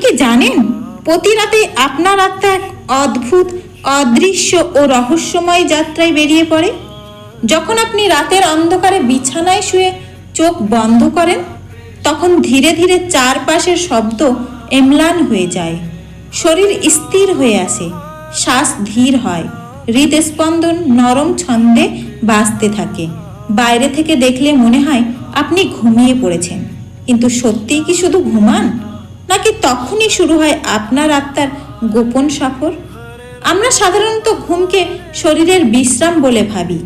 কি জানেন, প্রতি রাতে আপনার আত্মা এক অদ্ভুত, অদৃশ্য ও রহস্যময় যাত্রায় বেরিয়ে পড়ে। যখন আপনি রাতের অন্ধকারে বিছানায় শুয়ে চোখ বন্ধ করেন, তখন ধীরে ধীরে চারপাশের শব্দ এমলান হয়ে যায়, শরীর স্থির হয়ে আসে, শ্বাস ধীর হয়, হৃদস্পন্দন নরম ছন্দে বাজতে থাকে। বাইরে থেকে দেখলে মনে হয় আপনি ঘুমিয়ে পড়েছেন, কিন্তু সত্যিই কি শুধু ঘুমান, নাকি তখনই শুরু হয় আপনার আত্মার গোপন সফর? আমরা সাধারণত ঘুমকে শরীরের বিশ্রাম বলে ভাবি,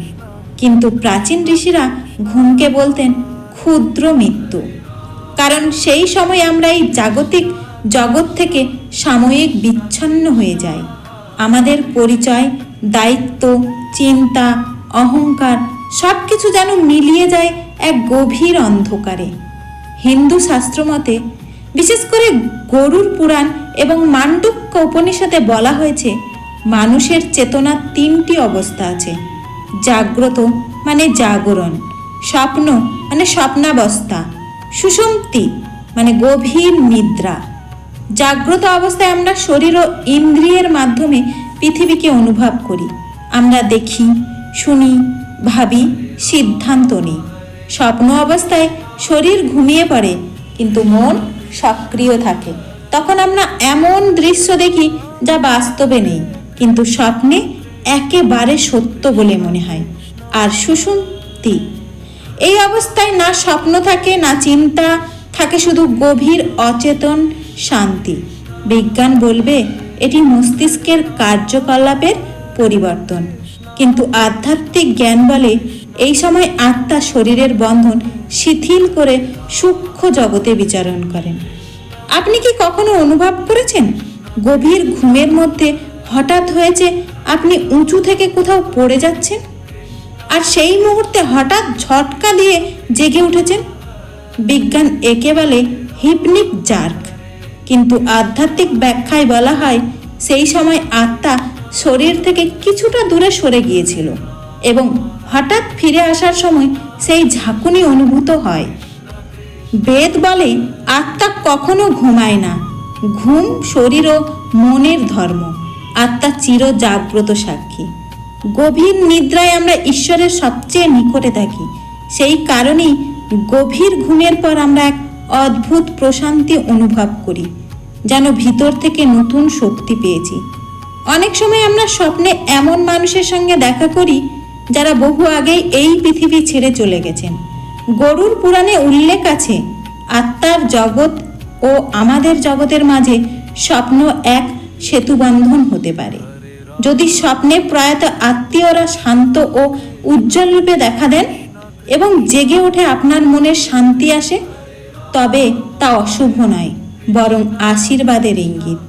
কিন্তু প্রাচীন ঋষিরা ঘুমকে বলতেন ক্ষুদ্র মৃত্যু। কারণ সেই সময় আমরা এই জাগতিক জগৎ থেকে সাময়িক বিচ্ছন্ন হয়ে যাই। আমাদের পরিচয়, দায়িত্ব, চিন্তা, অহংকার সব কিছু যেন মিলিয়ে যায় এক গভীর অন্ধকারে। হিন্দু শাস্ত্রমতে, বিশেষ করে গরুড় পুরাণ এবং মান্ডুক্য উপনিষদে বলা হয়েছে, মানুষের চেতনার তিনটি অবস্থা আছে। জাগ্রত মানে জাগরণ, স্বপ্ন মানে স্বপ্নাবস্থা, সুষুপ্তি মানে গভীর নিদ্রা। জাগ্রত অবস্থায় আমরা শরীর ও ইন্দ্রিয়ের মাধ্যমে পৃথিবীকে অনুভব করি। আমরা দেখি, শুনি, ভাবি, সিদ্ধান্ত নিই। স্বপ্ন অবস্থায় শরীর ঘুমিয়ে পড়ে, কিন্তু মন সক্রিয় থাকে। তখন আমরা এমন দৃশ্য দেখি যা বাস্তবে নেই, কিন্তু স্বপ্নে একেবারে সত্য বলে মনে হয়। আর সুষুপ্তি, এই অবস্থায় না স্বপ্ন থাকে, না চিন্তা থাকে, শুধু গভীর অচেতন শান্তি। বিজ্ঞান বলবে এটি মস্তিষ্কের কার্যকলাপের পরিবর্তন, কিন্তু আধ্যাত্মিক জ্ঞান বলে এই সময় আত্মা শরীরের বন্ধন শিথিল করে সূক্ষ্ম জগতে বিচরণ করেন। আপনি কি কখনো অনুভব করেছেন, গভীর ঘুমের মধ্যে হঠাৎ হয়েছে আপনি উঁচু থেকে কোথাও পড়ে যাচ্ছেন, আর সেই মুহূর্তে হঠাৎ ঝটকা দিয়ে জেগে উঠেছেন? বিজ্ঞান একে বলে হিপনিক জার্ক, কিন্তু আধ্যাত্মিক ব্যাখ্যায় বলা হয় সেই সময় আত্মা শরীর থেকে কিছুটা দূরে সরে গিয়েছিল এবং হঠাৎ ফিরে আসার সময় সেই ঝাঁকুনি অনুভূত হয়। বেদ বলে আত্মা কখনো ঘুমায় না, ঘুম শরীর ও মনের ধর্ম, আত্মা চির জাগ্রত সাক্ষী। গভীর নিদ্রায় আমরা ঈশ্বরের সবচেয়ে নিকটে থাকি। সেই কারণেই গভীর ঘুমের পর আমরা এক অদ্ভুত প্রশান্তি অনুভব করি, যেন ভিতর থেকে নতুন শক্তি পেয়েছি। অনেক সময় আমরা স্বপ্নে এমন মানুষের সঙ্গে দেখা করি যারা বহু আগেই এই পৃথিবী ছেড়ে চলে গেছেন। গরুড় পুরাণে উল্লেখ আছে, আত্মার জগৎ ও আমাদের জগতের মাঝে স্বপ্ন এক সেতুবন্ধন হতে পারে। যদি স্বপ্নে প্রয়াত আত্মীয়রা শান্ত ও উজ্জ্বল রূপে দেখা দেন এবং জেগে ওঠে আপনার মনের শান্তি আসে, তবে তা অশুভ নয়, বরং আশীর্বাদের ইঙ্গিত।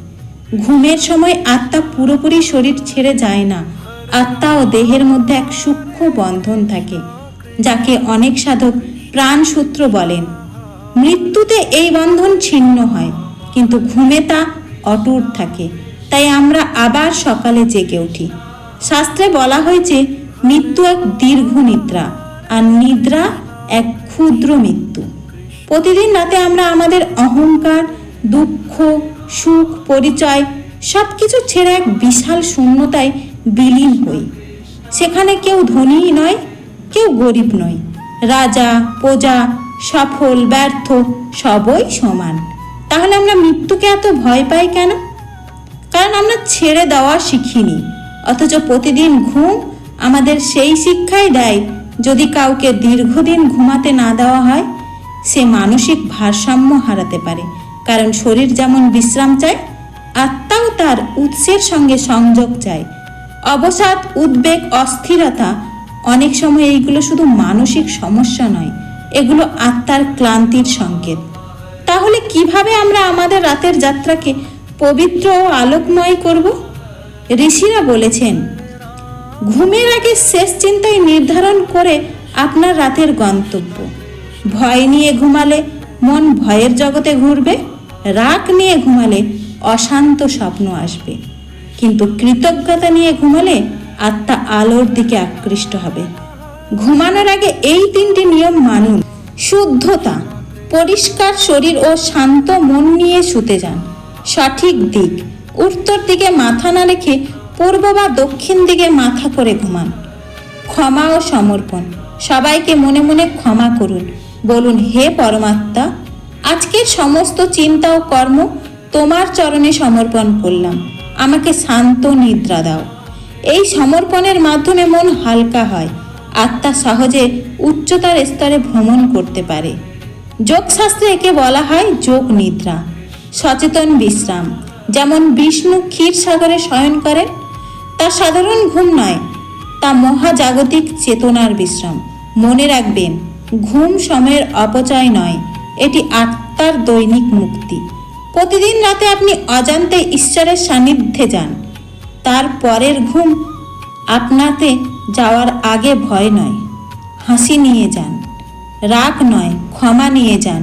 ঘুমের সময় আত্মা পুরোপুরি শরীর ছেড়ে যায় না। আত্মা ও দেহের মধ্যে এক সূক্ষ্ম বন্ধন থাকে, যাকে অনেক সাধক প্রাণসূত্র বলেন। মৃত্যুতে এই বন্ধন ছিন্ন হয়, কিন্তু ঘুমে তা অটুট থাকে। তাই আমরা আবার সকালে জেগে উঠি। শাস্ত্রে বলা হয়েছে মৃত্যু এক দীর্ঘ নিদ্রা, আর নিদ্রা এক ক্ষুদ্র মৃত্যু। প্রতিদিন রাতে আমরা আমাদের অহংকার, দুঃখ, সুখ, পরিচয় সব কিছু ছেড়ে এক বিশাল শূন্যতায় বিলীন হই। সেখানে কেউ ধনী নয়, কেউ গরিব নয়, রাজা, প্রজা, সফল, ব্যর্থ সবই সমান। তাহলে আমরা মৃত্যুকে এত ভয় পাই কেন? কারণ আমরা ছেড়ে দেওয়া শিখিনি। অথচ প্রতিদিন ঘুম আমাদের সেই শিক্ষাই দেয়, যদি কাউকে দীর্ঘদিন ঘুমাতে না দেওয়া হয়, সে মানসিক ভারসাম্য হারাতে পারে। কারণ শরীর যেমন বিশ্রাম চায়, আত্মাও তার উৎসের সঙ্গে সংযোগ চায়। অবসাদ, উদ্বেগ, অস্থিরতা, অনেক সময় এইগুলো শুধু মানসিক সমস্যা নয়, এগুলো আত্মার ক্লান্তির সংকেত। তাহলে কিভাবে আমরা আমাদের রাতের যাত্রাকে পবিত্র ও আলোকময় করব? ঋষিরা বলেছেন, ঘুমের আগে শেষ চিন্তাই নির্ধারণ করে আপনার রাতের গন্তব্য। ভয় নিয়ে ঘুমালে মন ভয়ের জগতে ঘুরবে, রাগ নিয়ে ঘুমালে অশান্ত স্বপ্ন আসবে, কিন্তু কৃতজ্ঞতা নিয়ে ঘুমালে আত্মা আলোর দিকে আকৃষ্ট হবে। ঘুমানোর আগে এই তিনটি নিয়ম মানুন। শুদ্ধতা, পরিষ্কার শরীর ও শান্ত মন নিয়ে শুতে যান। সঠিক দিক, উত্তর দিকে মাথা না রেখে পূর্ব বা দক্ষিণ দিকে মাথা করে ঘুমান। ক্ষমা ও সমর্পণ, সবাইকে মনে মনে ক্ষমা করুন। বলুন, হে পরমাত্মা, আজকের সমস্ত চিন্তা ও কর্ম তোমার চরণে সমর্পণ করলাম, আমাকে শান্ত নিদ্রা দাও। এই সমর্পণের মাধ্যমে মন হালকা হয়, আত্মা সহজে উচ্চতর স্তরে ভ্রমণ করতে পারে। যোগশাস্ত্রে একে বলা হয় যোগ নিদ্রা, সচেতন বিশ্রাম। যেমন বিষ্ণু ক্ষীর সাগরে শয়ন করেন, তা সাধারণ ঘুম নয়, তা মহাজাগতিক চেতনার বিশ্রাম। মনে রাখবেন, ঘুম সময়ের অপচয় নয়, এটি আত্মার দৈনিক মুক্তি। প্রতিদিন রাতে আপনি অজান্তে ঈশ্বরের সান্নিধ্যে যান। তার পরের ঘুম আপনাতে যাওয়ার আগে ভয় নয়, হাসি নিয়ে যান। রাগ নয়, ক্ষমা নিয়ে যান।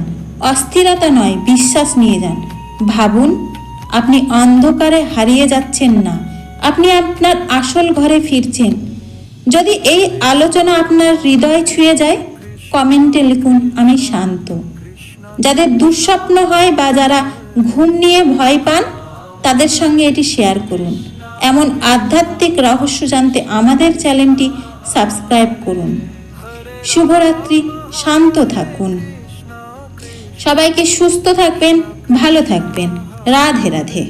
অস্থিরতা নয়, বিশ্বাস নিয়ে যান। ভাবুন, আপনি অন্ধকারে হারিয়ে যাচ্ছেন না, আপনি আপনার আসল ঘরে ফিরছেন। যদি এই আলোচনা আপনার হৃদয় ছুঁয়ে যায়, কমেন্টে লিখুন, আমি শান্ত। যাদের দুঃস্বপ্ন হয় বা যারা ঘুম নিয়ে ভয় পান, তাদের সঙ্গে এটি শেয়ার করুন। এমন আধ্যাত্মিক রহস্য জানতে আমাদের চ্যানেলটি সাবস্ক্রাইব করুন। শুভরাত্রি, শান্ত থাকুন। সবাইকে সুস্থ থাকবেন, ভালো থাকবেন। রাধে রাধে।